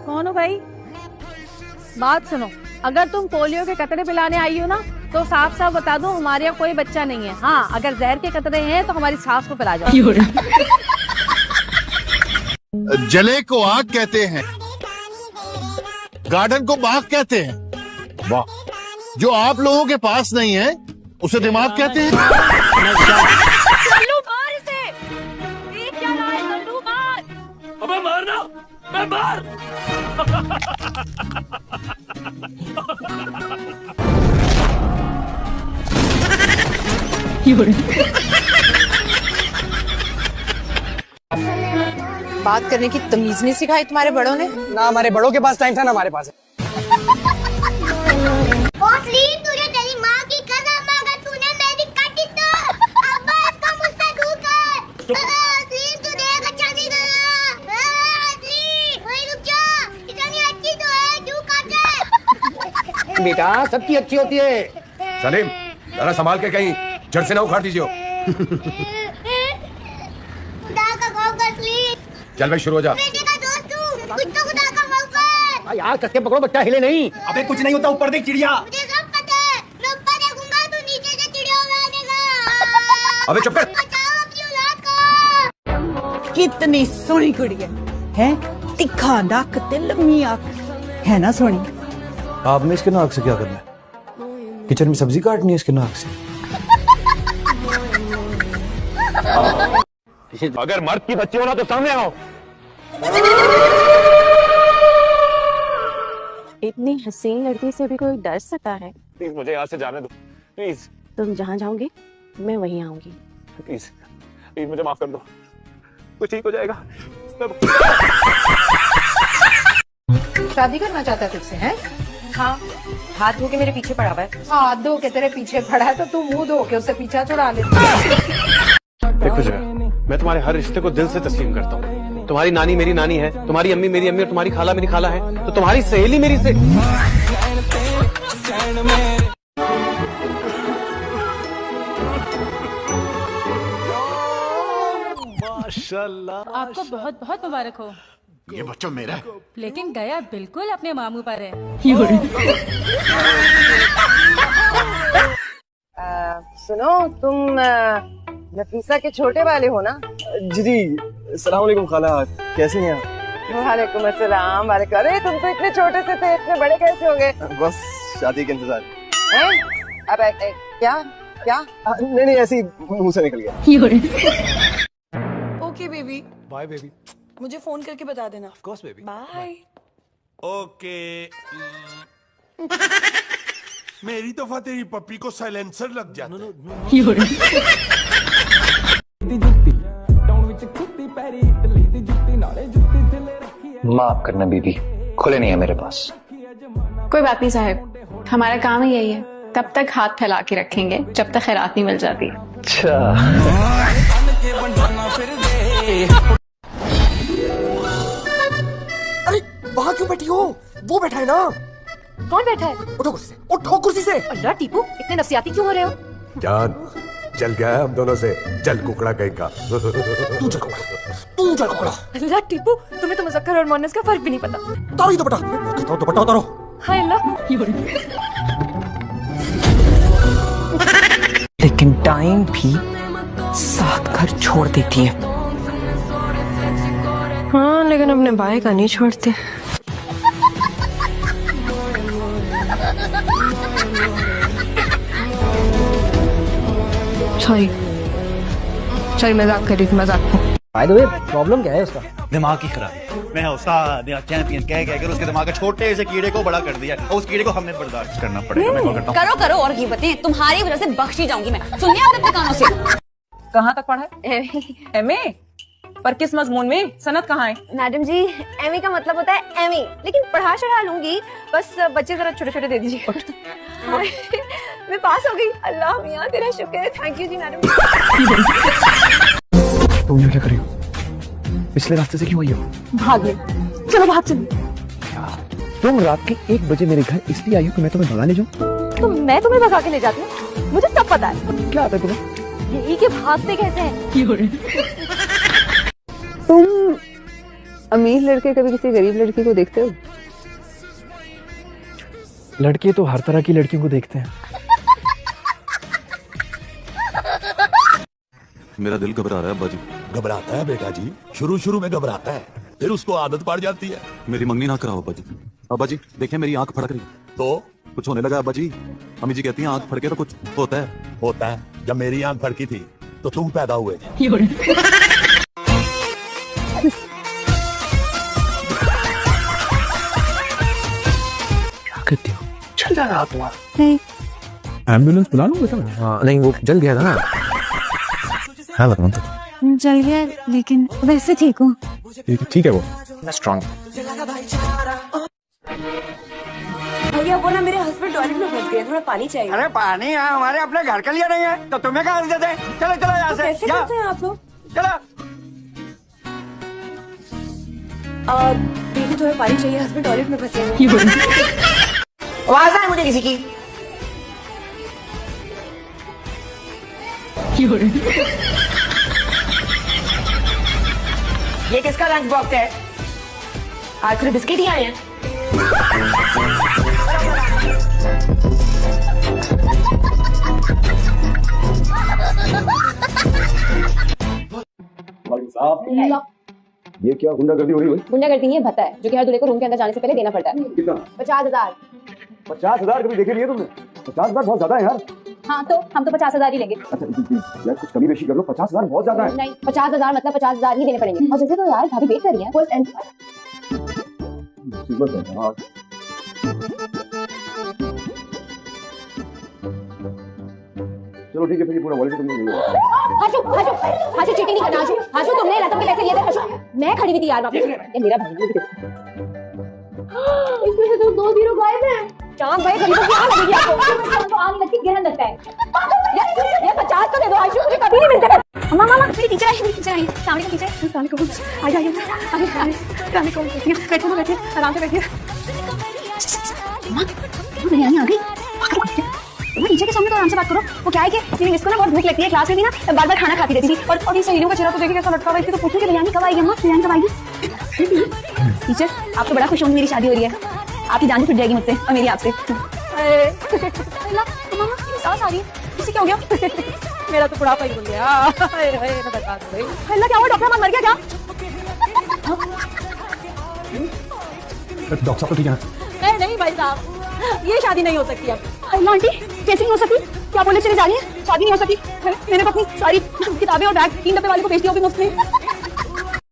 कौन हो भाई? बात सुनो, अगर तुम पोलियो के कतरे पिलाने आई हो ना तो साफ साफ बता दो हमारे यहाँ कोई बच्चा नहीं है। हाँ, अगर जहर के कतरे हैं तो हमारी सास को पिला जाओ। जले को आग कहते हैं, गार्डन को बाग कहते हैं। वाह, जो आप लोगों के पास नहीं है उसे दिमाग कहते हैं। लल्लू मार इसे। ये क्या रहा है? लल्लू मार। अबे मारना, मैं मार। बात करने की तमीज नहीं सिखाई तुम्हारे बड़ों ने? ना हमारे बड़ों के पास टाइम था ना हमारे पास है। तुझे तेरी माँ की कसम, अगर तूने मेरी काटी तो अब्बा इसका मुझसे दूर कर। तू देख अच्छा नहीं कर। वही रुक जा, इतनी अच्छी तो है, क्यों काटे? बेटा सबकी अच्छी होती है। सलीम, जरा संभाल के कहीं जड़ से ना उखाड़ दीजिए। खुदा का खौफ कर सलीम। चल भाई शुरू हो जा। बेटे का दोस्त हूँ, कुछ तो खुदा का खौफ कर। यार कसके पकड़ो, बच्चा हिले नहीं। अबे कुछ नहीं होता, ऊपर देख चिड़िया। मुझे सब पता है, मैं ऊपर देखूंगा तू नीचे से चिड़ियों में आनेगा। अबे चुप कर। बचाओ अपनी औलाद को। कितनी सोहनी कुड़ी है, तिखा नक ते लम्मी आंख है ना सोहनी। आपने इसके नाक से क्या करना है? किचन में सब्जी काटनी है इसके नाक से। अगर मर्द की बच्ची हो ना तो सामने आओ। इतनी हसीन लड़की से भी कोई डर सकता है? प्लीज मुझे यहाँ से जाने दो, प्लीज तुम जहाँ जाओगे मैं वहीं आऊंगी। प्लीज प्लीज मुझे माफ कर दो, कुछ ठीक हो जाएगा। शादी करना चाहता है तुझसे, है? हाँ, हाथ धो के मेरे पीछे पड़ा हुआ है। हाथ धो के तेरे पीछे पड़ा है तो तू मुंह धो के उससे पीछा छुड़ा ले। देखो जरा, मैं तुम्हारे हर रिश्ते को दिल से तस्लीम करता हूँ। तुम्हारी नानी मेरी नानी है, तुम्हारी अम्मी मेरी अम्मी और तुम्हारी खाला मेरी खाला है, तो तुम्हारी सहेली मेरी से। माशाल्लाह। आपको बहुत बहुत मुबारक हो। ये बच्चा मेरा है। लेकिन गया बिल्कुल अपने मामू पर है। सुनो, तुम नफीसा के छोटे वाले हो ना? जी जी, अस्सलाम वालेकुम खाला, कैसे हैं आप? वालेकुम अस्सलाम। वालेकुम। अरे तुम तो इतने छोटे से थे, इतने बड़े कैसे हो गए? बस शादी के इंतजार। हैं? अब क्या क्या? नहीं ऐसे ही मुंह से निकल गया। Okay baby, bye baby. मुझे फोन करके बता देना। Of course baby. Bye. Okay. मेरी तो तेरी पप्पी को साइलेंसर लग जाता है। माफ करना बीबी, खुले नहीं है मेरे पास। कोई बात नहीं साहब, हमारा काम ही यही है। तब तक हाथ फैला के रखेंगे जब तक खैरात नहीं मिल जाती। अच्छा, अरे वहाँ क्यों बैठी हो? वो बैठा है ना। कौन बैठा है? उठो कुर्सी से, उठो कुर्सी से। अल्लाह टीपू, इतने नफसियाती क्यों हो रहे हो? जान चल गया है हम दोनों से, चल कुकड़ा कहीं का। तू चल कोकड़ा। अल्लाह टीपू, तुम्हें तो मुज़क्कर और मुअन्नस का फर्क भी नहीं पता। उतारो ये दुपट्टा, दुपट्टा उतारो। हाय अल्लाह। लेकिन टाइम भी साथ घर छोड़ देती है। हाँ, लेकिन अपने भाई का नहीं छोड़ते। सॉरी मजाक कर रही थी, मजाक। बाय द वे, प्रॉब्लम क्या है उसका? दिमाग की खराबी। मैं उस्ताद या चैंपियन कह कर उसके दिमाग के छोटे से कीड़े को बड़ा कर दिया और उस कीड़े को हमने बर्दाश्त करना पड़ेगा। मैं करता हूं। करो करो और कीमतें, तुम्हारी वजह से बख्शी जाऊंगी मैं। सुनिए आपने अपने कानों से। कहाँ तक पढ़ा है? एमए। पर किस मजमून में? सनद कहाँ है? मैडम जी, एमी का मतलब होता है एमी, लेकिन पढ़ा चढ़ा लूंगी, बस बच्चे जरा छोटे छोटे दे दीजिए। मैं पास हो गई। अल्लाह मियां तेरा शुक्र है। थैंक यू जी मैडम। तुम क्या कर रही हो? पिछले रास्ते से क्यों आई हो? भाग ले, चलो भाग चलो। तुम रात के 1 बजे मेरे घर इसलिए आई हो कि मैं तुम्हें भगाने जाऊं? तो मैं तुम्हें भगा के ले जाती हूँ, मुझे सब पता है। क्या आता है तुम्हें? यही के भागते कैसे हैं। तुम अमीर लड़के कभी किसी गरीब लड़की को देखते हो? लड़के तो हर तरह की लड़कियों को देखते हैं। मेरा दिल घबरा रहा है अब्बा जी। घबराता है बेटा जी, शुरू शुरू में घबराता है, फिर उसको आदत पड़ जाती है। मेरी मंगनी ना कराओ अब्बा जी। अब्बा जी देखिए मेरी आंख फड़क रही। तो कुछ होने लगा अब्बा जी। अम्मी जी कहती हैं आंख फड़के तो कुछ होता है। होता है। जब मेरी आंख फड़की थी तो तुम पैदा हुए। क्या करती हो? चल जा रहा तुम्हारा। नहीं, एम्बुलेंस बुला लूं बेटा मैं? हाँ नहीं वो जल गया था ना। हाँ लगा तो जल गया लेकिन वैसे ठीक हूँ। ठीक है वो स्ट्रॉन्ग। भैया वो ना मेरे हस्बैंड टॉयलेट में फंस गए, थोड़ा पानी चाहिए। अरे पानी यहाँ हमारे अपने घर के लिए नहीं है तो तुम्हें कहाँ से देते हैं? चलो चलो यहाँ से। कैसे करते हैं आप लोग? चलो। दीदी थोड़ा पानी चाहिए, हस्बैंड टॉयलेट में फंसे हैं। आवाज आए मुझे किसी की। ये किसका लंच बॉक्स है? आज सिर्फ बिस्किट ही आए हैं। ये क्या गुंडागर्दी हो रही है? गुंडागर्दी नहीं है, भत्ता है जो कि हर दूल्हे को रूम के अंदर जाने से पहले देना पड़ता है। कितना? 50,000। 50,000 कभी देखे नहीं है तुमने? 50,000 बहुत ज्यादा है यार। हाँ तो हम तो 50,000 ही लेंगे। अच्छा यार कुछ कमी बेशी कर लो, 50,000 बहुत ज्यादा है। नहीं 50,000 मतलब 50,000 ही देने पड़ेंगे। और जैसे तो यार भाभी वेट कर रही है। फुल एंड मुसीबत है यार। चलो ठीक है फिर ये पूरा वॉलेट तुमने ले लो। हाशु चीटिंग नहीं करना। हाशु तुमने रसम के पैसे लिए थे। हाशु मैं खड़ी हुई थी यार वापस। ये मेरा भाई है। इसमें से तो 2 0 गायब है। चांद भाई गरीबों की आग लगेगी आपको। तो आग लगती गिरहन लगता है। ये 50 तो दे दो हाशु, मुझे कभी नहीं मिलता। मामा मेरी टीचर आई, मेरी टीचर आई। सामने का टीचर, सामने को आ जाइए। सामने को बैठिए आराम से बैठिए। मामा वो बिरयानी आ गई। टीचर के सामने तो आराम से बात करो। वो क्या है कि इसको ना बहुत भूख लगती है, क्लास में भी ना बार बार खाना खाती रहती थी और ये सहेलियों का चेहरा तो देखिए कैसा लटका हुआ है। तो पूछूं कि बिरयानी कब आएगी? अम्मा बिरयानी कब आएगी? टीचर आप तो बड़ा खुश होंगे, मेरी शादी हो रही है। आपकी जान छूट जाएगी मुझसे और मेरी आपसे। मामा सास आ रही है, किसी क्या हो गया? मेरा तो बुढ़ापा ही हो गया। अल्लाह क्या हुआ? डॉक्टर मर गया क्या? डॉक्टर साहब तो ठीक है? नहीं भाई साहब ये शादी नहीं हो सकती अब। अल्लाह आंटी कैसे नहीं हो सकती? क्या बोले चले जा रही है? शादी नहीं हो सकती। मैंने तो अपनी सारी किताबें और बैग 3 डब्बे वाले को बेच दिया मुफ्त में।